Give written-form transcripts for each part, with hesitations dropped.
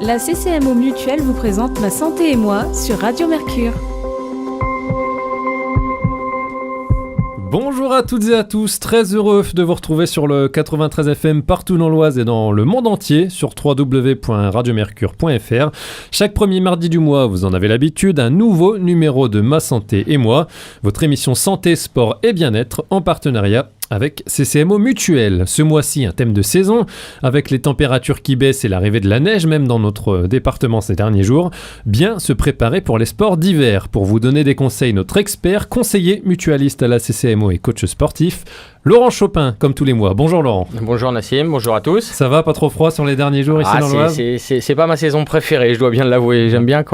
La CCMO Mutuelle vous présente Ma Santé et moi sur Radio Mercure. Bonjour à toutes et à tous, très heureux de vous retrouver sur le 93 FM partout dans l'Oise et dans le monde entier sur www.radiomercure.fr. Chaque premier mardi du mois, vous en avez l'habitude, un nouveau numéro de Ma Santé et moi, votre émission santé, sport et bien-être en partenariat avec CCMO Mutuelle. Ce mois-ci, un thème de saison, avec les températures qui baissent et l'arrivée de la neige, même dans notre département ces derniers jours, bien se préparer pour les sports d'hiver. Pour vous donner des conseils, notre expert, conseiller mutualiste à la CCMO et coach sportif, Laurent Chopin, comme tous les mois. Bonjour Laurent. Bonjour Nassim, bonjour à tous. Ça va, pas trop froid sur les derniers jours ici dans l'Oise ? C'est pas ma saison préférée, je dois bien l'avouer. J'aime bien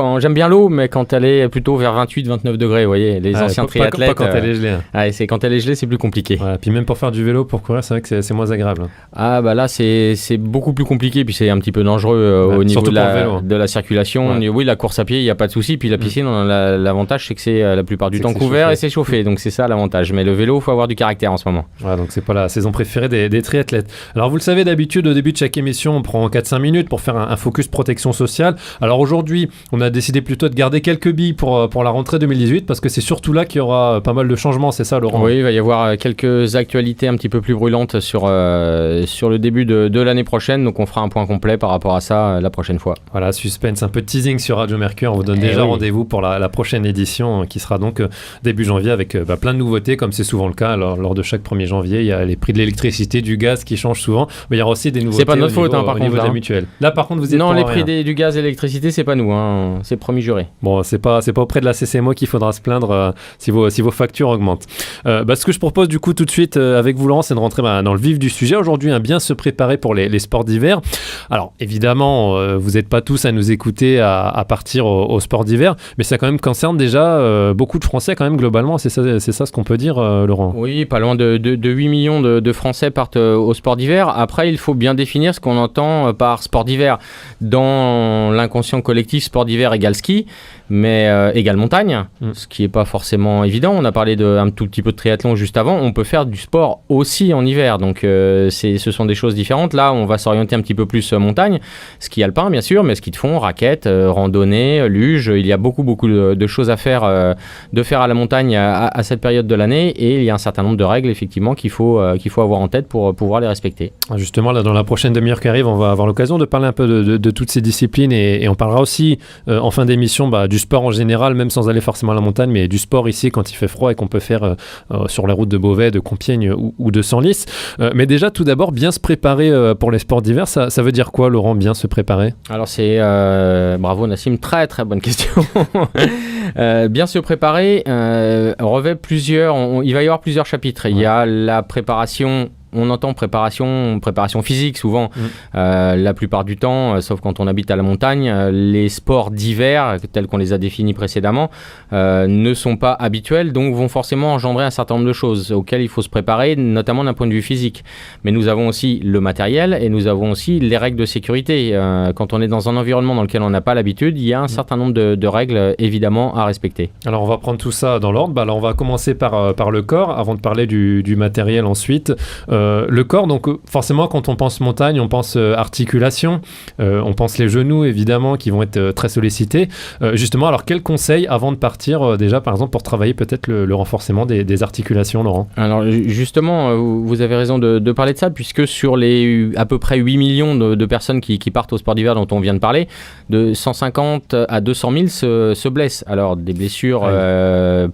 l'eau, mais quand elle est plutôt vers 28-29 degrés, vous voyez, les anciens triathlètes. Pas quand elle est gelée. C'est quand elle est gelée, c'est plus compliqué. Ouais, puis même pour faire du vélo, pour courir, c'est vrai que c'est moins agréable. Ah bah là, c'est beaucoup plus compliqué, puis c'est un petit peu dangereux au niveau de la circulation. Ouais. Oui, la course à pied, il n'y a pas de souci, puis la piscine, l'avantage, c'est que c'est la plupart du temps couvert et c'est chauffé, donc c'est ça l'avantage. Mais le vélo, il faut avoir du caractère en ce moment. Ouais, donc c'est pas la saison préférée des triathlètes. Alors vous le savez, d'habitude au début de chaque émission on prend 4-5 minutes pour faire un focus protection sociale. Alors aujourd'hui on a décidé plutôt de garder quelques billes pour la rentrée 2018 parce que c'est surtout là qu'il y aura pas mal de changements, c'est ça Laurent ? Oui, il va y avoir quelques actualités un petit peu plus brûlantes sur le début de l'année prochaine, donc on fera un point complet par rapport à ça la prochaine fois. Voilà, suspense, un peu de teasing sur Radio Mercure, on vous donne déjà rendez-vous pour la prochaine édition qui sera donc début janvier avec plein de nouveautés comme c'est souvent le cas lors de chaque 1er janvier. Il y a les prix de l'électricité, du gaz qui changent souvent, mais il y aura aussi des nouveautés. C'est pas notre faute, par contre, de la mutuelle. Là, par contre, vous êtes non, pour les rien. prix du gaz et l'électricité, c'est pas nous, c'est promis juré. Bon, c'est pas auprès de la CCMO qu'il faudra se plaindre si vos factures augmentent. Ce que je propose du coup tout de suite avec vous, Laurent, c'est de rentrer dans le vif du sujet. Aujourd'hui, bien se préparer pour les sports d'hiver. Alors, évidemment, vous n'êtes pas tous à nous écouter à partir au sport d'hiver, mais ça quand même concerne déjà beaucoup de Français quand même globalement. C'est ça ce qu'on peut dire, Laurent. Oui, pas loin de 8 millions de Français partent au sport d'hiver. Après, il faut bien définir ce qu'on entend par sport d'hiver. Dans l'inconscient collectif, sport d'hiver égale ski, mais égale montagne, ce qui n'est pas forcément évident. On a parlé d'un tout petit peu de triathlon juste avant. On peut faire du sport aussi en hiver, donc ce sont des choses différentes. Là, on va s'orienter un petit peu plus montagne, ski alpin bien sûr, mais ski de fond, raquettes, randonnée, luge. Il y a beaucoup de choses à faire, à la montagne à cette période de l'année, et il y a un certain nombre de règles effectivement qu'il faut avoir en tête pour pouvoir les respecter. Justement, là, dans la prochaine demi-heure qui arrive, on va avoir l'occasion de parler un peu de toutes ces disciplines et on parlera aussi en fin d'émission du sport en général, même sans aller forcément à la montagne, mais du sport ici quand il fait froid et qu'on peut faire sur les routes de Beauvais, de Compiègne ou de Senlis. Mais déjà, tout d'abord, bien se préparer pour les sports d'hiver, ça veut dire quoi, Laurent, bien se préparer ? Alors c'est, bravo Nassim, très très bonne question. Bien se préparer revêt il va y avoir plusieurs chapitres. Il y a la préparation. On entend préparation physique souvent, la plupart du temps, sauf quand on habite à la montagne. Les sports d'hiver, tels qu'on les a définis précédemment, ne sont pas habituels, donc vont forcément engendrer un certain nombre de choses auxquelles il faut se préparer, notamment d'un point de vue physique. Mais nous avons aussi le matériel et nous avons aussi les règles de sécurité. Quand on est dans un environnement dans lequel on n'a pas l'habitude, il y a un certain nombre de règles évidemment à respecter. Alors on va prendre tout ça dans l'ordre. Alors on va commencer par le corps, avant de parler du matériel ensuite. Le corps, donc forcément quand on pense montagne, on pense articulation, on pense les genoux évidemment qui vont être très sollicités. Justement, alors quels conseils avant de partir déjà par exemple pour travailler peut-être le renforcement des articulations, Laurent ? Alors justement, vous avez raison de parler de ça, puisque sur les à peu près 8 millions de personnes qui partent au sport d'hiver dont on vient de parler, de 150 à 200 000 se blessent. Alors des blessures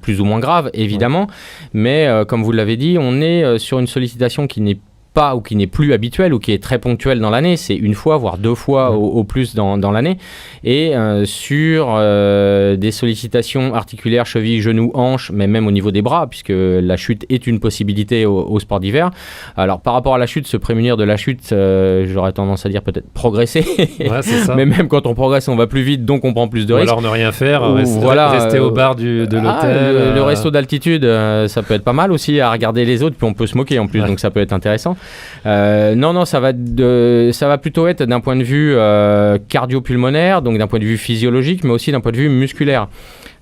plus ou moins graves évidemment, mais comme vous l'avez dit, on est sur une sollicitation qui n'est pas ou qui n'est plus habituel ou qui est très ponctuel dans l'année, c'est une fois voire deux fois au plus dans l'année, et sur des sollicitations articulaires, chevilles, genoux, hanches, mais même au niveau des bras, puisque la chute est une possibilité au sport d'hiver. Alors par rapport à la chute, se prémunir de la chute, j'aurais tendance à dire peut-être progresser, ouais, c'est ça. Mais même quand on progresse on va plus vite, donc on prend plus de risques. Ou alors ne rien faire, rester au bar de l'hôtel. Le resto d'altitude, ça peut être pas mal aussi à regarder les autres, puis on peut se moquer en plus, donc ça peut être intéressant. Non, ça va plutôt être d'un point de vue cardio-pulmonaire, donc d'un point de vue physiologique, mais aussi d'un point de vue musculaire.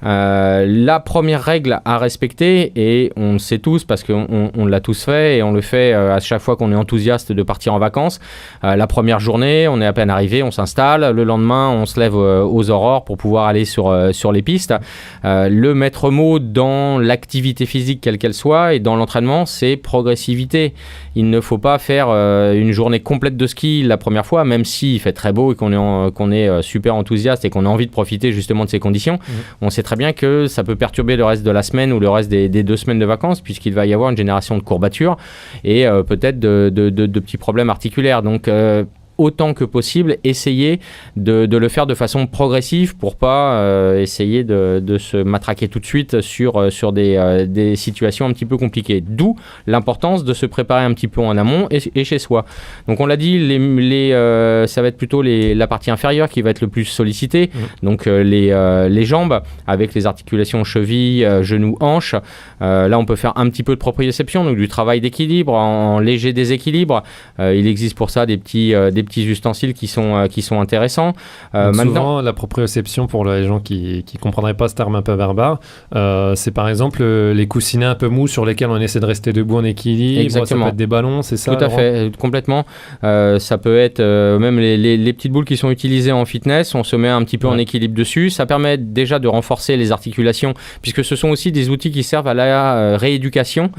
La première règle à respecter, et on le sait tous parce qu'on l'a tous fait et on le fait à chaque fois qu'on est enthousiaste de partir en vacances, la première journée, on est à peine arrivé, on s'installe, le lendemain on se lève aux aurores pour pouvoir aller sur les pistes. Le maître mot dans l'activité physique quelle qu'elle soit et dans l'entraînement, c'est progressivité. Il ne faut pas faire une journée complète de ski la première fois, même s'il fait très beau et qu'on est super enthousiaste et qu'on a envie de profiter justement de ces conditions. On sait très bien que ça peut perturber le reste de la semaine ou le reste des 2 semaines de vacances, puisqu'il va y avoir une génération de courbatures et peut-être de petits problèmes articulaires. Donc autant que possible, essayer de le faire de façon progressive pour pas essayer de se matraquer tout de suite sur des situations un petit peu compliquées. D'où l'importance de se préparer un petit peu en amont et chez soi. Donc on l'a dit, ça va être plutôt la partie inférieure qui va être le plus sollicitée. Donc les jambes avec les articulations cheville, genoux, hanches. Là on peut faire un petit peu de proprioception, donc du travail d'équilibre en léger déséquilibre. Il existe pour ça des petits ustensiles qui sont intéressants. Souvent, la proprioception, pour les gens qui ne comprendraient pas ce terme un peu barbare, c'est par exemple les coussinets un peu mous sur lesquels on essaie de rester debout en équilibre. Exactement. Ça peut être des ballons, c'est ça? Tout à fait, complètement. Ça peut être même les petites boules qui sont utilisées en fitness, on se met un petit peu en équilibre dessus. Ça permet déjà de renforcer les articulations, puisque ce sont aussi des outils qui servent à la rééducation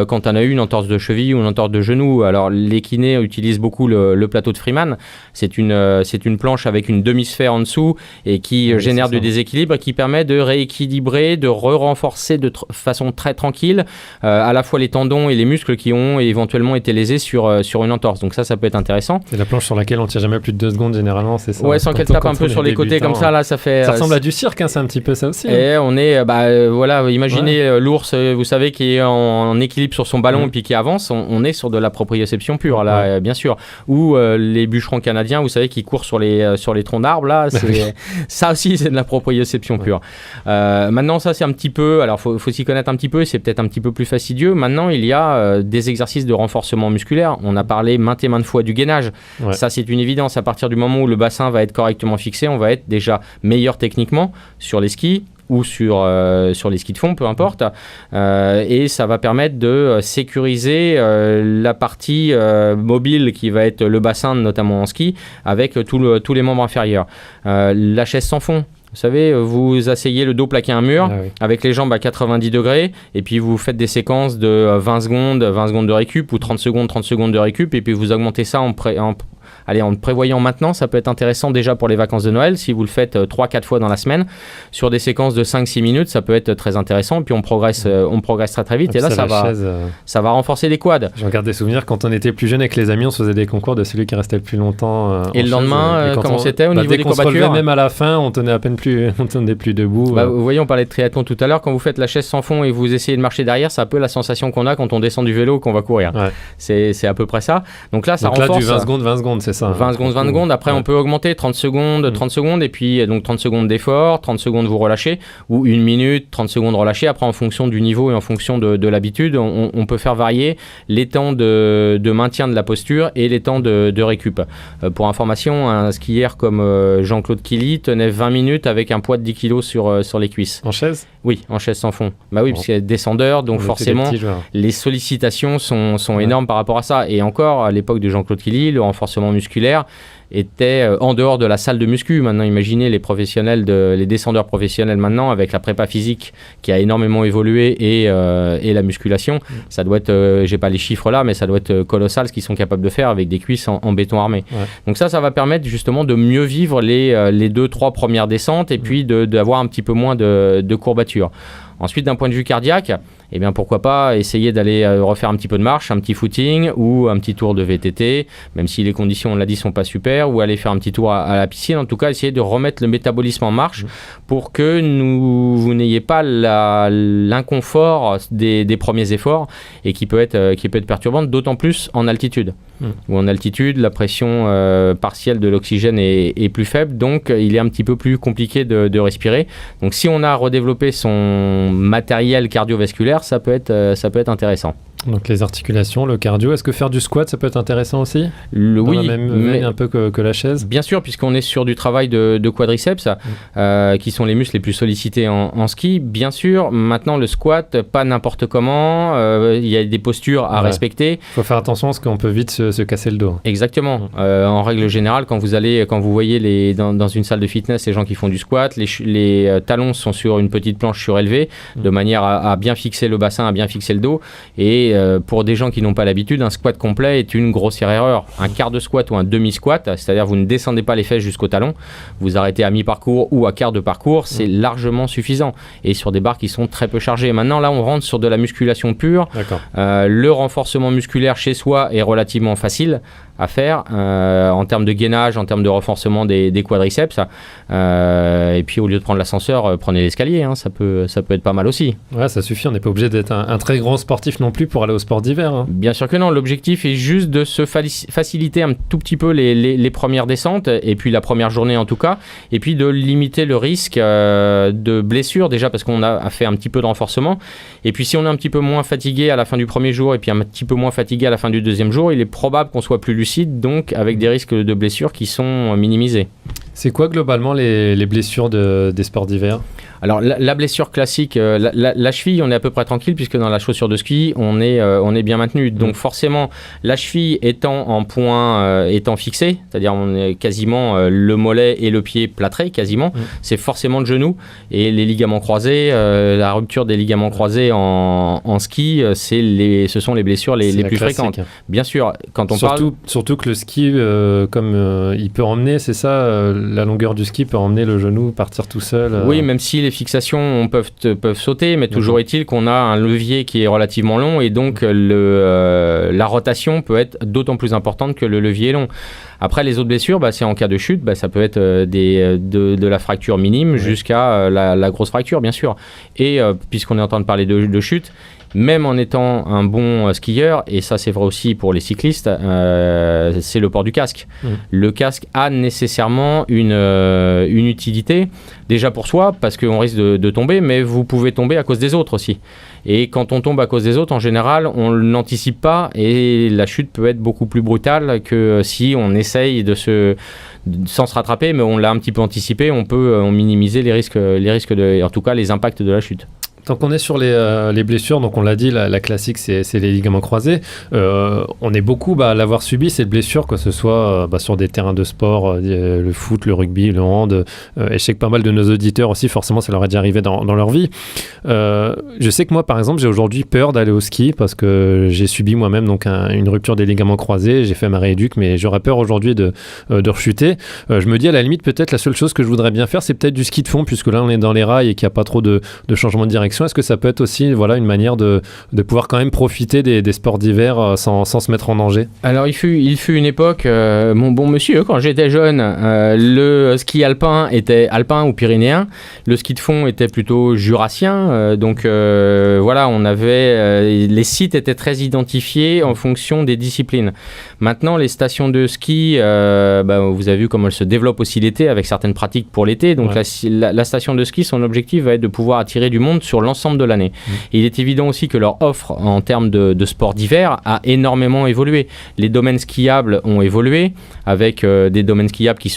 quand on a eu une entorse de cheville ou une entorse de genou. Alors les kinés utilisent beaucoup le plateau de Freeman. C'est une planche avec une demi-sphère en dessous et qui génère du déséquilibre et qui permet de rééquilibrer, de renforcer de façon très tranquille à la fois les tendons et les muscles qui ont éventuellement été lésés sur une entorse. Donc ça peut être intéressant. C'est la planche sur laquelle on tient jamais plus de 2 secondes généralement, c'est ça? Ouais, sans qu'elle tape un peu sur les côtés comme ça, là, ça fait... Ça ressemble à du cirque, hein, c'est un petit peu ça aussi. Et on est, voilà, imaginez l'ours, vous savez, qui est en équilibre sur son ballon et puis qui avance, on est sur de la proprioception pure, là, bien sûr. Ou les bûcherons canadiens, vous savez, qui courent sur les troncs d'arbres, là, ça aussi, c'est de la proprioception pure. Maintenant, ça, c'est un petit peu, alors faut s'y connaître un petit peu, c'est peut-être un petit peu plus fastidieux. Maintenant, il y a des exercices de renforcement musculaire. On a parlé maintes et maintes fois du gainage. Ça, c'est une évidence. À partir du moment où le bassin va être correctement fixé, on va être déjà meilleur techniquement sur les skis ou sur les skis de fond, peu importe. Et ça va permettre de sécuriser la partie mobile qui va être le bassin, notamment en ski, avec tous les membres inférieurs. La chaise sans fond. Vous savez, vous asseyez le dos plaqué à un mur avec les jambes à 90 degrés et puis vous faites des séquences de 20 secondes de récup ou 30 secondes de récup et puis vous augmentez ça en prévoyant maintenant. Ça peut être intéressant déjà pour les vacances de Noël si vous le faites 3-4 fois dans la semaine sur des séquences de 5-6 minutes, ça peut être très intéressant et puis on progresse très très vite et là ça va renforcer les quads. Je regarde des souvenirs quand on était plus jeune avec les amis, on se faisait des concours de celui qui restait le plus longtemps et le lendemain comment c'était au niveau des courbatures, même à la fin on tenait plus debout. Vous voyez, on parlait de triathlon tout à l'heure, quand vous faites la chaise sans fond et vous essayez de marcher derrière, c'est un peu la sensation qu'on a quand on descend du vélo qu'on va courir. C'est à peu près ça. Donc là renforce du 20 secondes c'est ça. 20 secondes. Après, on peut augmenter 30 secondes, et puis donc 30 secondes d'effort, 30 secondes vous relâchez, ou 1 minute, 30 secondes relâchées. Après, en fonction du niveau et en fonction de l'habitude, on peut faire varier les temps de maintien de la posture et les temps de récup. Pour information, un skieur comme Jean-Claude Killy tenait 20 minutes avec un poids de 10 kg sur les cuisses. En chaise? Oui, en chaise sans fond. Parce qu'il y a descendeur, donc forcément, les sollicitations sont énormes par rapport à ça. Et encore, à l'époque de Jean-Claude Killy, le renforcement musculaire était en dehors de la salle de muscu. Maintenant, imaginez les descendeurs professionnels maintenant avec la prépa physique qui a énormément évolué et la musculation. Ça doit être, j'ai pas les chiffres là, mais ça doit être colossal ce qu'ils sont capables de faire avec des cuisses en béton armé. Donc ça va permettre justement de mieux vivre les 2-3 premières descentes et puis d'avoir un petit peu moins de courbatures. Ensuite, d'un point de vue cardiaque, eh bien, pourquoi pas essayer d'aller refaire un petit peu de marche, un petit footing ou un petit tour de VTT, même si les conditions, on l'a dit, sont pas super, ou aller faire un petit tour à la piscine. En tout cas, essayer de remettre le métabolisme en marche pour que vous n'ayez pas l'inconfort des premiers efforts et qui peut être perturbante, d'autant plus en altitude. Où en altitude, la pression partielle de l'oxygène est plus faible, donc il est un petit peu plus compliqué de respirer. Donc si on a redéveloppé son matériel cardiovasculaire, musculaire, ça peut être intéressant. Donc les articulations, le cardio, est-ce que faire du squat, ça peut être intéressant aussi ? Oui, la même veine un peu que la chaise ? Bien sûr, puisqu'on est sur du travail de quadriceps, qui sont les muscles les plus sollicités en ski. Bien sûr, maintenant le squat, pas n'importe comment, il y a des postures à respecter. Il faut faire attention parce qu'on peut vite se casser le dos. Exactement. En règle générale, quand vous voyez dans une salle de fitness les gens qui font du squat, les talons sont sur une petite planche surélevée, de manière à bien fixer le bassin, à bien fixer le dos. Et pour des gens qui n'ont pas l'habitude, un squat complet est une grossière erreur. Un quart de squat ou un demi-squat, c'est-à-dire vous ne descendez pas les fesses jusqu'au talon, vous arrêtez à mi-parcours ou à quart de parcours, c'est largement suffisant. Et sur des barres qui sont très peu chargées. Maintenant, là, on rentre sur de la musculation pure. Le renforcement musculaire chez soi est relativement facile à faire en termes de gainage, en termes de renforcement des quadriceps. Et puis, au lieu de prendre l'ascenseur, prenez l'escalier. Ça peut être pas mal aussi. Ouais, ça suffit. On n'est pas obligé d'être un très grand sportif non plus pour aller au sport d'hiver. Bien sûr que non. L'objectif est juste de se faciliter un tout petit peu les premières descentes, et puis la première journée en tout cas, et puis de limiter le risque de blessure, déjà parce qu'on a fait un petit peu de renforcement. Et puis si on est un petit peu moins fatigué à la fin du premier jour, et puis un petit peu moins fatigué à la fin du deuxième jour, il est probable qu'on soit plus lucide, donc avec des risques de blessure qui sont minimisés. C'est quoi globalement les blessures des sports d'hiver ? Alors la blessure classique, la cheville, on est à peu près tranquille puisque dans la chaussure de ski, on est bien maintenu. Donc forcément, la cheville étant en point, étant fixée, c'est-à-dire on est quasiment le mollet et le pied plâtrés quasiment, c'est forcément le genou. Et les ligaments croisés, la rupture des ligaments croisés en ski, ce sont les blessures les plus fréquentes. Bien sûr, quand on surtout que le ski, comme il peut emmener, c'est ça, la longueur du ski peut emmener le genou partir tout seul. Oui, même si les fixations peuvent sauter, mais toujours est-il qu'on a un levier qui est relativement long et donc la rotation peut être d'autant plus importante que le levier est long. Après, les autres blessures, c'est en cas de chute, ça peut être de la fracture minime jusqu'à la grosse fracture, bien sûr. Et puisqu'on est en train de parler de chute, même en étant un bon skieur, et ça c'est vrai aussi pour les cyclistes, c'est le port du casque. Le casque a nécessairement une utilité, déjà pour soi, parce qu'on risque de tomber, mais vous pouvez tomber à cause des autres aussi. Et quand on tombe à cause des autres, en général, on ne l'anticipe pas, et la chute peut être beaucoup plus brutale que si on essaye sans se rattraper, mais on l'a un petit peu anticipé, on peut minimiser les risques en tout cas les impacts de la chute. Tant qu'on est sur les blessures, donc on l'a dit, la classique c'est les ligaments croisés. On est beaucoup à l'avoir subi cette blessure, que ce soit sur des terrains de sport, le foot, le rugby, le hand. Et je sais que pas mal de nos auditeurs aussi, forcément, ça leur est déjà arrivé dans leur vie. Je sais que moi, par exemple, j'ai aujourd'hui peur d'aller au ski parce que j'ai subi moi-même donc une rupture des ligaments croisés. J'ai fait ma rééduque, mais j'aurais peur aujourd'hui de rechuter. Je me dis à la limite, peut-être la seule chose que je voudrais bien faire, c'est peut-être du ski de fond, puisque là on est dans les rails et qu'il n'y a pas trop de changement de direction. Est-ce que ça peut être aussi une manière de pouvoir quand même profiter des sports d'hiver sans se mettre en danger ? Alors il fut une époque, mon bon monsieur, quand j'étais jeune, le ski alpin était alpin ou pyrénéen, le ski de fond était plutôt jurassien, donc on avait les sites étaient très identifiés en fonction des disciplines. Maintenant les stations de ski, vous avez vu comment elles se développent aussi l'été avec certaines pratiques pour l'été, donc la station de ski, son objectif va être de pouvoir attirer du monde sur l'ensemble de l'année. Il est évident aussi que leur offre en termes de sport d'hiver a énormément évolué. Les domaines skiables ont évolué avec des domaines skiables qui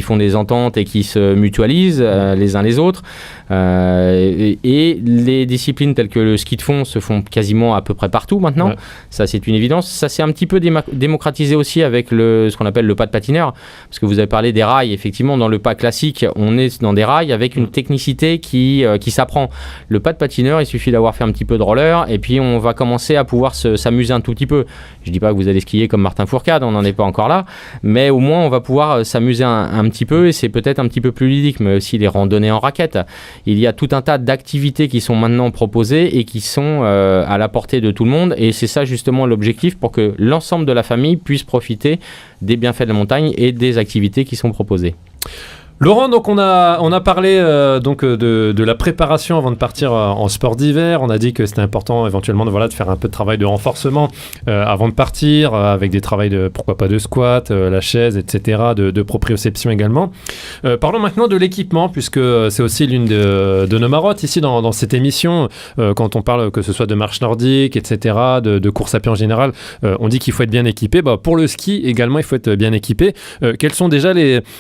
font des ententes et qui se mutualisent les uns les autres. Et les disciplines telles que le ski de fond se font quasiment à peu près partout maintenant. Ça c'est une évidence. Ça s'est un petit peu démocratisé aussi avec ce qu'on appelle le pas de patineur, parce que vous avez parlé des rails. Effectivement, dans le pas classique, on est dans des rails avec une technicité qui s'apprend. Le pas de patineur, il suffit d'avoir fait un petit peu de roller et puis on va commencer à pouvoir s'amuser un tout petit peu. Je dis pas que vous allez skier comme Martin Fourcade, on n'en est pas encore là, mais au moins on va pouvoir s'amuser un petit peu et c'est peut-être un petit peu plus ludique, mais aussi les randonnées en raquettes. Il y a tout un tas d'activités qui sont maintenant proposées et qui sont à la portée de tout le monde, et c'est ça justement l'objectif, pour que l'ensemble de la famille puisse profiter des bienfaits de la montagne et des activités qui sont proposées. Laurent, donc on a parlé donc de la préparation avant de partir en sport d'hiver. On a dit que c'était important éventuellement de faire un peu de travail de renforcement avant de partir, avec des travails pourquoi pas de squat, la chaise, etc., de proprioception également. Parlons maintenant de l'équipement, puisque c'est aussi l'une de nos marottes ici dans cette émission. Quand on parle que ce soit de marche nordique, etc., de course à pied en général, on dit qu'il faut être bien équipé. Pour le ski également, il faut être bien équipé. Quelles sont déjà les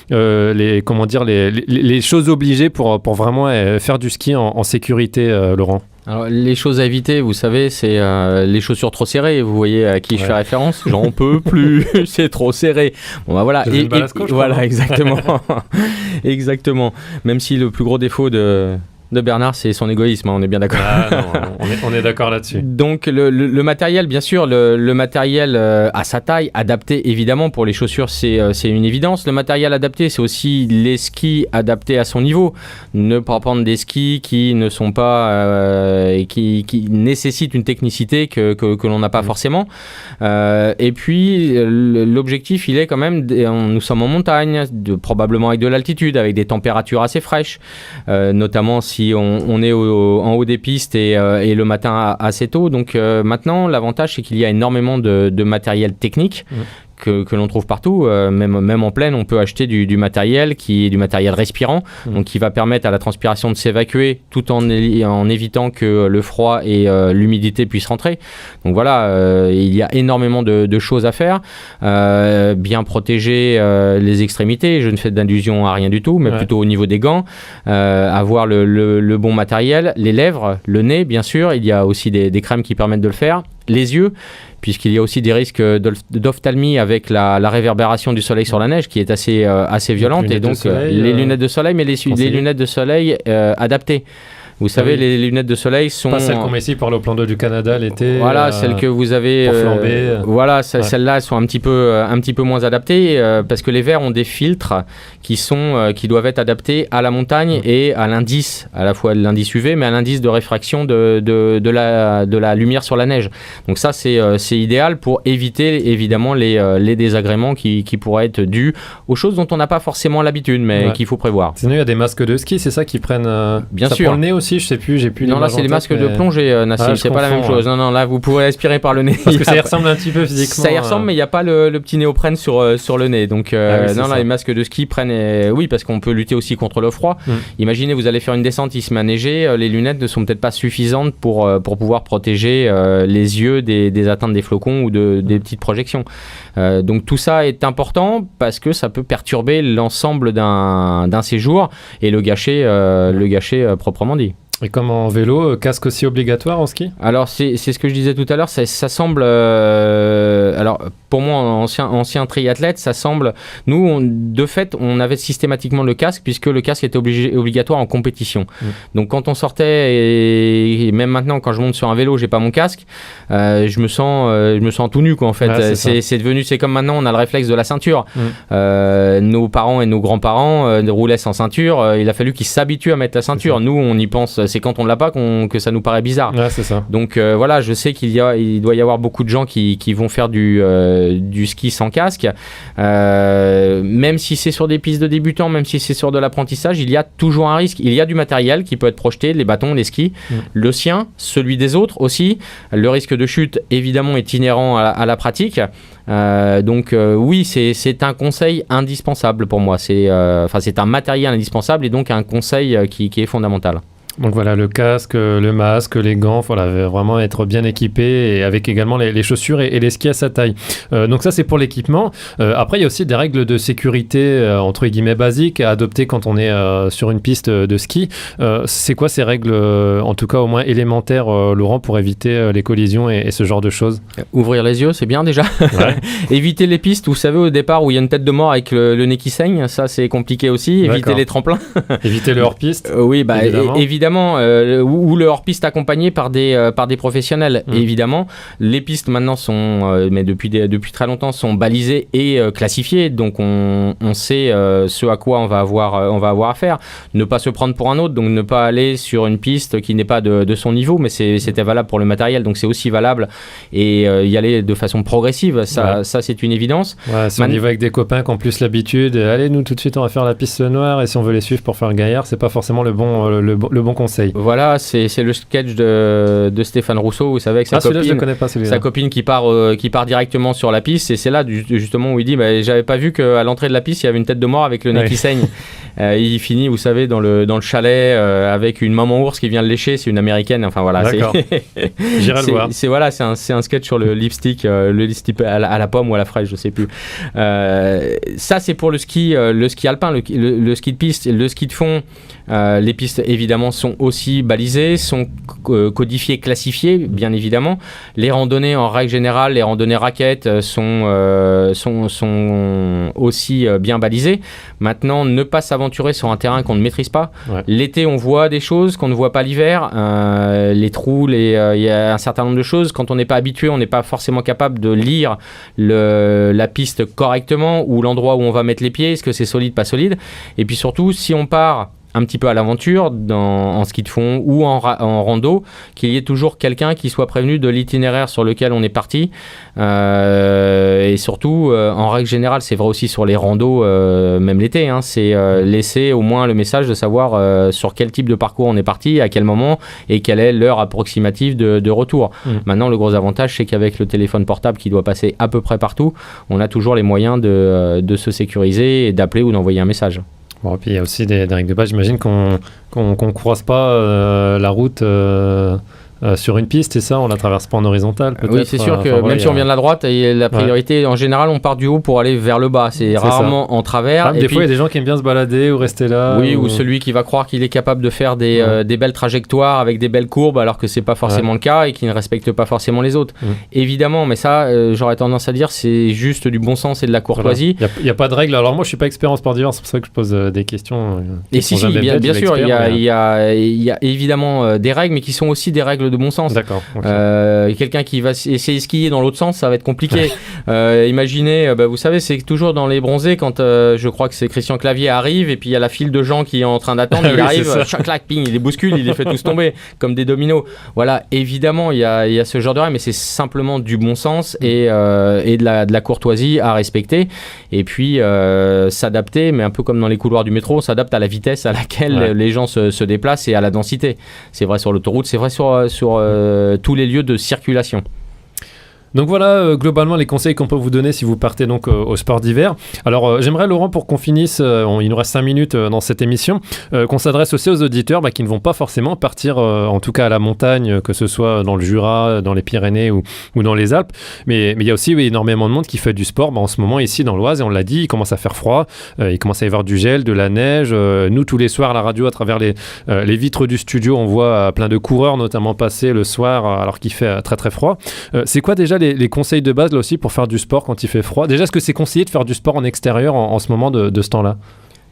choses obligées pour vraiment faire du ski en sécurité, Laurent? Alors, les choses à éviter, vous savez, c'est les chaussures trop serrées. Vous voyez à qui je fais référence? J'en peux plus, c'est trop serré. Bon, voilà. Voilà, exactement. Exactement. Même si le plus gros défaut de Bernard, c'est son égoïsme, on est bien d'accord. On est d'accord là-dessus. Donc le matériel, bien sûr, le matériel à sa taille, adapté évidemment pour les chaussures, c'est une évidence. Le matériel adapté, c'est aussi les skis adaptés à son niveau. Ne pas prendre des skis qui ne sont pas, qui nécessitent une technicité que l'on n'a pas forcément. Et puis l'objectif, il est quand même, nous sommes en montagne, probablement avec de l'altitude, avec des températures assez fraîches, notamment si on est en haut des pistes et le matin assez tôt. Donc maintenant, l'avantage, c'est qu'il y a énormément de matériel technique que l'on trouve partout. Même en plaine, on peut acheter du matériel qui est du matériel respirant, donc qui va permettre à la transpiration de s'évacuer tout en évitant que le froid et l'humidité puissent rentrer. Donc voilà, il y a énormément de choses à faire. Bien protéger les extrémités, je ne fais d'allusion à rien du tout, mais plutôt au niveau des gants, avoir le bon matériel, les lèvres, le nez, bien sûr, il y a aussi des crèmes qui permettent de le faire, les yeux, puisqu'il y a aussi des risques d'ophtalmie avec la réverbération du soleil sur la neige qui est assez violente, et donc les lunettes de soleil, mais les lunettes de soleil adaptées. Vous savez, les lunettes de soleil sont... Pas celles qu'on met ici pour aller au plan d'eau du Canada l'été. Voilà, celles que vous avez... Pour flamber. Voilà, celles-là sont un petit peu moins adaptées parce que les verres ont des filtres qui doivent être adaptés à la montagne et à l'indice, à la fois l'indice UV, mais à l'indice de réfraction de la lumière sur la neige. Donc ça, c'est idéal pour éviter évidemment les désagréments qui pourraient être dus aux choses dont on n'a pas forcément l'habitude, mais qu'il faut prévoir. Sinon, il y a des masques de ski, c'est ça qui prennent... Bien ça sûr. prend le nez aussi. Je sais plus, j'ai plus. Non, là c'est les masques de plongée, Nassim, c'est pas la même chose. Non, là vous pouvez respirer par le nez. Parce que ça y ressemble un petit peu physiquement. Ça y ressemble, mais il n'y a pas le petit néoprène sur le nez. Donc les masques de ski prennent. Oui, parce qu'on peut lutter aussi contre le froid. Imaginez, vous allez faire une descente, il se met à neiger, les lunettes ne sont peut-être pas suffisantes pour pouvoir protéger les yeux des atteintes des flocons ou des petites projections. Donc tout ça est important parce que ça peut perturber l'ensemble d'un séjour et le gâcher proprement dit. Et comme en vélo, casque aussi obligatoire en ski? Alors c'est ce que je disais tout à l'heure, ça semble... alors pour moi, ancien triathlète, ça semble... Nous, de fait, on avait systématiquement le casque puisque le casque était obligatoire en compétition. Donc quand on sortait, et même maintenant quand je monte sur un vélo, j'ai pas mon casque, je me sens tout nu quoi, en fait. C'est comme maintenant on a le réflexe de la ceinture. Nos parents et nos grands-parents roulaient sans ceinture, il a fallu qu'ils s'habituent à mettre la ceinture. Nous, on y pense... C'est quand on ne l'a pas que ça nous paraît bizarre. Ouais, c'est ça. Donc voilà, je sais il doit y avoir beaucoup de gens qui vont faire du ski sans casque. Même si c'est sur des pistes de débutants, même si c'est sur de l'apprentissage, il y a toujours un risque. Il y a du matériel qui peut être projeté, les bâtons, les skis, le sien, celui des autres aussi. Le risque de chute, évidemment, est inhérent à la pratique. Donc oui, c'est un conseil indispensable pour moi. C'est un matériel indispensable et donc un conseil qui est fondamental. Donc voilà, le casque, le masque, les gants, voilà, vraiment être bien équipé et avec également les chaussures et les skis à sa taille. Donc ça, c'est pour l'équipement. Après, il y a aussi des règles de sécurité, entre guillemets, basiques à adopter quand on est sur une piste de ski. C'est quoi ces règles, en tout cas au moins élémentaires, Laurent, pour éviter les collisions et ce genre de choses? Ouvrir les yeux, c'est bien déjà. Ouais. Éviter les pistes, vous savez, au départ, où il y a une tête de mort avec le nez qui saigne, ça c'est compliqué aussi. Éviter les tremplins. Éviter le hors-piste. Oui, évidemment. évidemment, ou le hors-piste accompagné par des professionnels. Évidemment, les pistes maintenant sont, mais depuis très longtemps, sont balisées et classifiées. Donc on sait ce à quoi on va avoir affaire. Ne pas se prendre pour un autre, donc ne pas aller sur une piste qui n'est pas de son niveau, mais c'était valable pour le matériel, donc c'est aussi valable, et y aller de façon progressive, ça c'est une évidence. Ouais, si on y va avec des copains qui ont plus l'habitude, allez, nous tout de suite on va faire la piste noire, et si on veut les suivre pour faire gaillard, c'est pas forcément le bon conseil. Voilà, c'est le sketch de Stéphane Rousseau, vous savez, avec sa copine qui part directement sur la piste, et c'est là justement où il dit j'avais pas vu qu'à l'entrée de la piste il y avait une tête de mort avec le nez qui saigne. Il finit, vous savez, dans le chalet avec une maman ours qui vient le lécher, c'est une américaine, enfin voilà. D'accord. J'irai le voir. C'est un sketch sur le lipstick à la pomme ou à la fraise, je sais plus. Ça c'est pour le ski alpin, le ski de piste, le ski de fond. Les pistes évidemment sont aussi balisées, sont codifiées, classifiées bien évidemment. Les randonnées en règle générale, les randonnées raquettes sont aussi bien balisées. Maintenant, ne pas s'aventurer sur un terrain qu'on ne maîtrise pas. Ouais. L'été, on voit des choses qu'on ne voit pas l'hiver. Les trous, il y a un certain nombre de choses. Quand on n'est pas habitué, on n'est pas forcément capable de lire la piste correctement, ou l'endroit où on va mettre les pieds. Est-ce que c'est solide, pas solide? Et puis surtout, si on part un petit peu à l'aventure en ski de fond ou en rando, qu'il y ait toujours quelqu'un qui soit prévenu de l'itinéraire sur lequel on est parti, et surtout en règle générale, c'est vrai aussi sur les randos, même l'été, c'est laisser au moins le message de savoir sur quel type de parcours on est parti, à quel moment, et quelle est l'heure approximative de retour. Maintenant, le gros avantage, c'est qu'avec le téléphone portable qui doit passer à peu près partout, on a toujours les moyens de se sécuriser et d'appeler ou d'envoyer un message. Bon, et puis il y a aussi des règles de base. J'imagine qu'on croise pas la route sur une piste, c'est ça? On la traverse pas en horizontal, peut-être? Oui, c'est sûr que même si on vient de la droite, la priorité, en général, on part du haut pour aller vers le bas. C'est rarement en travers. Des fois, il y a des gens qui aiment bien se balader ou rester là. Oui, ou celui qui va croire qu'il est capable de faire des belles trajectoires avec des belles courbes, alors que c'est pas forcément le cas, et qui ne respecte pas forcément les autres. Évidemment, mais ça, j'aurais tendance à dire, c'est juste du bon sens et de la courtoisie. Il n'y a pas de règles. Alors moi, je suis pas expert en sport d'hiver, c'est pour ça que je pose des questions. Et si, bien sûr, il y a évidemment des règles, mais qui sont aussi des règles de bon sens. D'accord. Okay. Quelqu'un qui va essayer de skier dans l'autre sens, ça va être compliqué. Imaginez, vous savez, c'est toujours dans les bronzés, quand je crois que c'est Christian Clavier arrive, et puis il y a la file de gens qui est en train d'attendre, il arrive, clac, ping, il les bouscule, il les fait tous tomber comme des dominos. Voilà, évidemment, il y a ce genre de règles, mais c'est simplement du bon sens et de la courtoisie à respecter. Et puis s'adapter, mais un peu comme dans les couloirs du métro, on s'adapte à la vitesse à laquelle les gens se déplacent et à la densité. C'est vrai sur l'autoroute, c'est vrai sur tous les lieux de circulation. Donc voilà, globalement, les conseils qu'on peut vous donner si vous partez donc au sport d'hiver. Alors, j'aimerais, Laurent, pour qu'on finisse, il nous reste 5 minutes dans cette émission, qu'on s'adresse aussi aux auditeurs qui ne vont pas forcément partir, en tout cas à la montagne, que ce soit dans le Jura, dans les Pyrénées ou dans les Alpes. Mais il y a aussi énormément de monde qui fait du sport en ce moment ici dans l'Oise, et on l'a dit, il commence à faire froid, il commence à y avoir du gel, de la neige. Nous, tous les soirs à la radio, à travers les vitres du studio, on voit plein de coureurs notamment passer le soir alors qu'il fait très très froid. C'est quoi déjà les conseils de base là aussi pour faire du sport quand il fait froid? Déjà, est-ce que c'est conseillé de faire du sport en extérieur en ce moment de ce temps-là?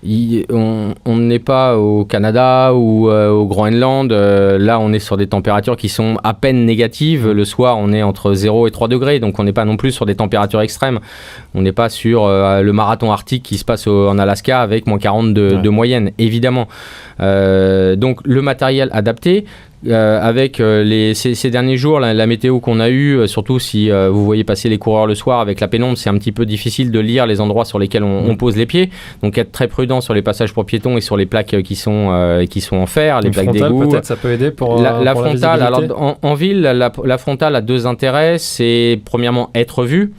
On n'est pas au Canada ou au Groenland. Là, on est sur des températures qui sont à peine négatives. Le soir, on est entre 0 et 3 degrés. Donc, on n'est pas non plus sur des températures extrêmes. On n'est pas sur le marathon arctique qui se passe en Alaska avec moins 40 de moyenne, évidemment. Donc, le matériel adapté. Avec ces derniers jours, la météo qu'on a eue, surtout si vous voyez passer les coureurs le soir avec la pénombre, c'est un petit peu difficile de lire les endroits sur lesquels on pose les pieds. Donc être très prudent sur les passages pour piétons et sur les plaques qui sont en fer, les plaques d'égout. Peut-être ça peut aider pour la pour frontale. La alors en ville, la frontale a deux intérêts. C'est premièrement être vu.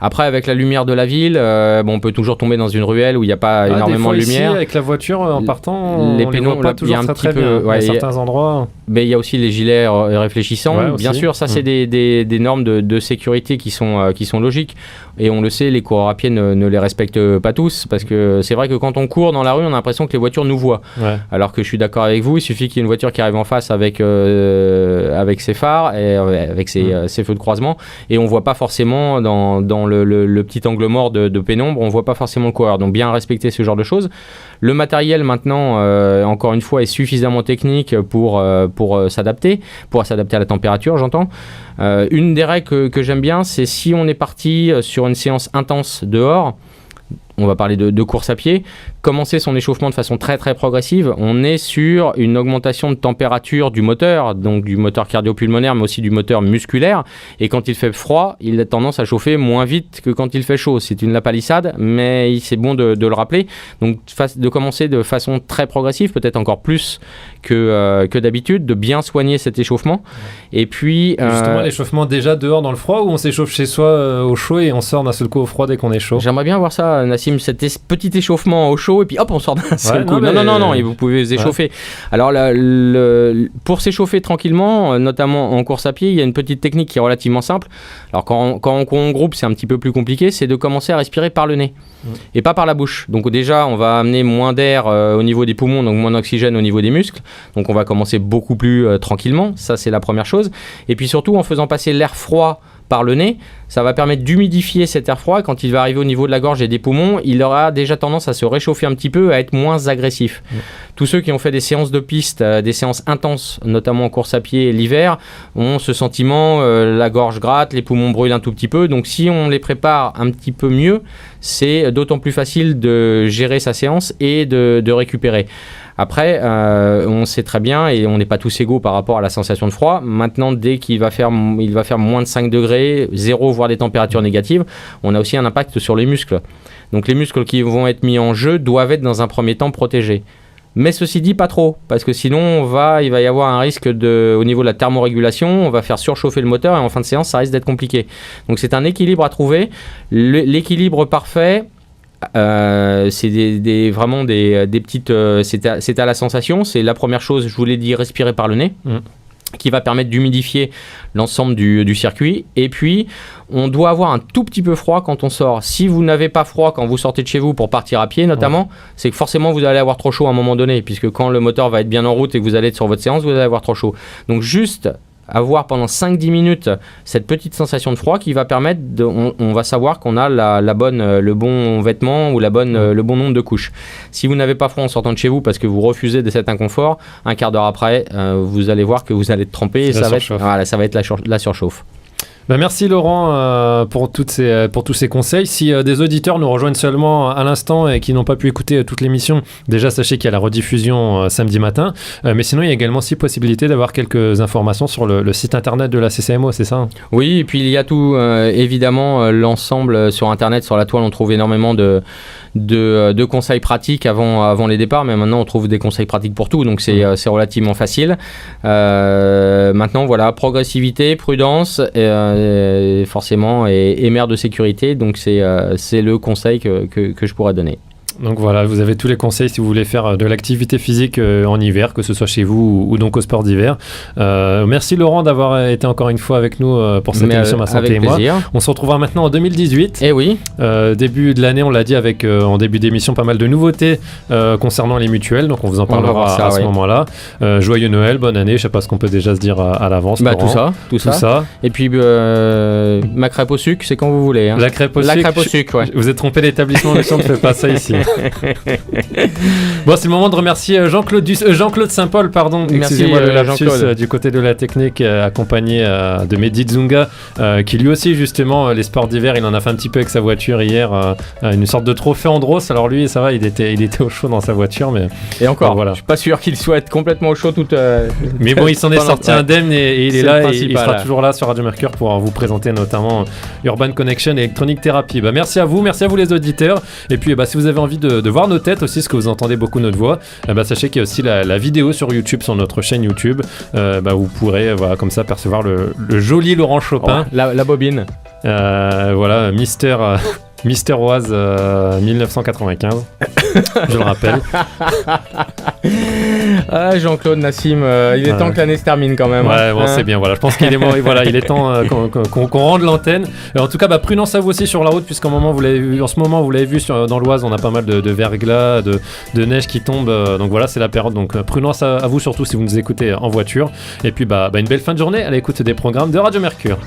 Après, avec la lumière de la ville, on peut toujours tomber dans une ruelle où il n'y a pas énormément de lumière. Ici, avec la voiture en partant, les pénombres, pas toujours très bien à certains endroits. Mais il y a aussi les gilets réfléchissants. Ouais, Bien aussi. sûr, ça, c'est des normes de sécurité qui sont logiques. Et on le sait, les coureurs à pied ne les respectent pas tous, parce que c'est vrai que quand on court dans la rue, on a l'impression que les voitures nous voient. Ouais. Alors que je suis d'accord avec vous, il suffit qu'il y ait une voiture qui arrive en face avec ses phares et avec ses feux de croisement, et on voit pas forcément dans le petit angle mort de pénombre, on voit pas forcément le coureur. Donc bien respecter ce genre de choses. Le matériel maintenant, encore une fois, est suffisamment technique pour s'adapter à la température, j'entends. Une des règles que j'aime bien, c'est si on est parti sur une séance intense dehors, on va parler de course à pied, commencer son échauffement de façon très très progressive. On est sur une augmentation de température du moteur, donc du moteur cardio-pulmonaire, mais aussi du moteur musculaire. Et quand il fait froid, il a tendance à chauffer moins vite que quand il fait chaud. C'est une lapalissade, mais c'est bon de le rappeler. Donc de commencer de façon très progressive, peut-être encore plus que d'habitude, de bien soigner cet échauffement. Et puis... Justement, l'échauffement déjà dehors dans le froid, ou on s'échauffe chez soi au chaud et on sort d'un seul coup au froid dès qu'on est chaud? J'aimerais bien voir ça, Nassim, cet petit échauffement au chaud, et puis hop, on sort d'un seul coup. non, Non, et vous pouvez vous échauffer. Alors, pour s'échauffer tranquillement, notamment en course à pied, il y a une petite technique qui est relativement simple. Alors, quand on groupe, c'est un petit peu plus compliqué, c'est de commencer à respirer par le nez et pas par la bouche. Donc déjà, on va amener moins d'air au niveau des poumons, donc moins d'oxygène au niveau des muscles. Donc on va commencer beaucoup plus tranquillement, ça c'est la première chose. Et puis surtout, en faisant passer l'air froid par le nez, ça va permettre d'humidifier cet air froid. Quand il va arriver au niveau de la gorge et des poumons, il aura déjà tendance à se réchauffer un petit peu, à être moins agressif. Tous ceux qui ont fait des séances de piste, des séances intenses, notamment en course à pied l'hiver, ont ce sentiment, la gorge gratte, les poumons brûlent un tout petit peu. Donc si on les prépare un petit peu mieux, c'est d'autant plus facile de gérer sa séance et de récupérer. Après, on sait très bien, et on n'est pas tous égaux par rapport à la sensation de froid. Maintenant, dès qu'il va faire moins de 5 degrés, 0, voire des températures négatives, on a aussi un impact sur les muscles. Donc les muscles qui vont être mis en jeu doivent être dans un premier temps protégés. Mais ceci dit, pas trop, parce que sinon, il va y avoir un risque au niveau de la thermorégulation, on va faire surchauffer le moteur, et en fin de séance, ça risque d'être compliqué. Donc c'est un équilibre à trouver. L'équilibre parfait... c'est vraiment des petites c'est à la sensation. C'est la première chose, je vous l'ai dit, respirer par le nez, qui va permettre d'humidifier l'ensemble du circuit. Et puis on doit avoir un tout petit peu froid quand on sort. Si vous n'avez pas froid quand vous sortez de chez vous pour partir à pied notamment, c'est que forcément vous allez avoir trop chaud à un moment donné, puisque quand le moteur va être bien en route et que vous allez être sur votre séance, vous allez avoir trop chaud. Donc juste avoir pendant 5-10 minutes cette petite sensation de froid qui va permettre on va savoir qu'on a le bon vêtement ou le bon nombre de couches. Si vous n'avez pas froid en sortant de chez vous parce que vous refusez de cet inconfort, un quart d'heure après, vous allez voir que vous allez être trempé et ça va être la surchauffe. Merci Laurent pour tous ces conseils. Si des auditeurs nous rejoignent seulement à l'instant et qui n'ont pas pu écouter toute l'émission, déjà sachez qu'il y a la rediffusion samedi matin, mais sinon il y a également aussi possibilité d'avoir quelques informations sur le site internet de la CCMO, c'est ça? Oui, et puis il y a tout, évidemment, l'ensemble sur internet, sur la toile, on trouve énormément de conseils pratiques avant les départs, mais maintenant on trouve des conseils pratiques pour tout, donc c'est relativement facile. Maintenant voilà, progressivité, prudence, forcément, et mère de sécurité, donc c'est le conseil que je pourrais donner. Donc voilà, vous avez tous les conseils si vous voulez faire de l'activité physique en hiver, que ce soit chez vous ou donc au sport d'hiver. Merci Laurent d'avoir été encore une fois avec nous pour cette émission Ma Santé et moi. On se retrouvera maintenant en 2018. Eh oui. Début de l'année, on l'a dit, avec en début d'émission pas mal de nouveautés concernant les mutuelles, donc on vous en parlera à ce moment-là. Joyeux Noël, bonne année, je sais pas ce qu'on peut déjà se dire à l'avance. Tout ça. Et puis ma crêpe au sucre, c'est quand vous voulez. Hein. La crêpe au sucre, ouais. Vous êtes trompé d'établissement, Lucien ne fait pas ça ici. Bon, c'est le moment de remercier Jean-Claude Saint-Paul, pardon. Excusez-moi le lapsus du côté de la technique, accompagné de Mehdi Zunga, qui lui aussi, justement, les sports d'hiver, il en a fait un petit peu avec sa voiture hier, une sorte de trophée Andros. Alors lui, ça va, il était au chaud dans sa voiture, mais et encore, voilà. Je suis pas sûr qu'il soit complètement au chaud mais bon, il s'en est sorti indemne et il est là, et il sera toujours là sur Radio Mercure pour vous présenter notamment Urban Connection et Electronic Therapy. Merci à vous les auditeurs, et puis si vous avez envie de voir nos têtes aussi, parce que vous entendez beaucoup notre voix, sachez qu'il y a aussi la vidéo sur YouTube, sur notre chaîne YouTube. Vous pourrez comme ça percevoir le joli Laurent Chopin. La bobine. Mister Mister Oise 1995, je le rappelle. Ah, Jean-Claude Nassim, il est temps que l'année se termine quand même. Ouais, bon, c'est bien, voilà. Je pense qu'il est mort, voilà, il est temps qu'on rende l'antenne. En tout cas, prudence à vous aussi sur la route, puisqu'en moment, vous l'avez vu, dans l'Oise, on a pas mal de verglas, de neige qui tombe. Donc voilà, c'est la période. Donc prudence à vous, surtout si vous nous écoutez en voiture. Et puis, une belle fin de journée à l'écoute des programmes de Radio Mercure.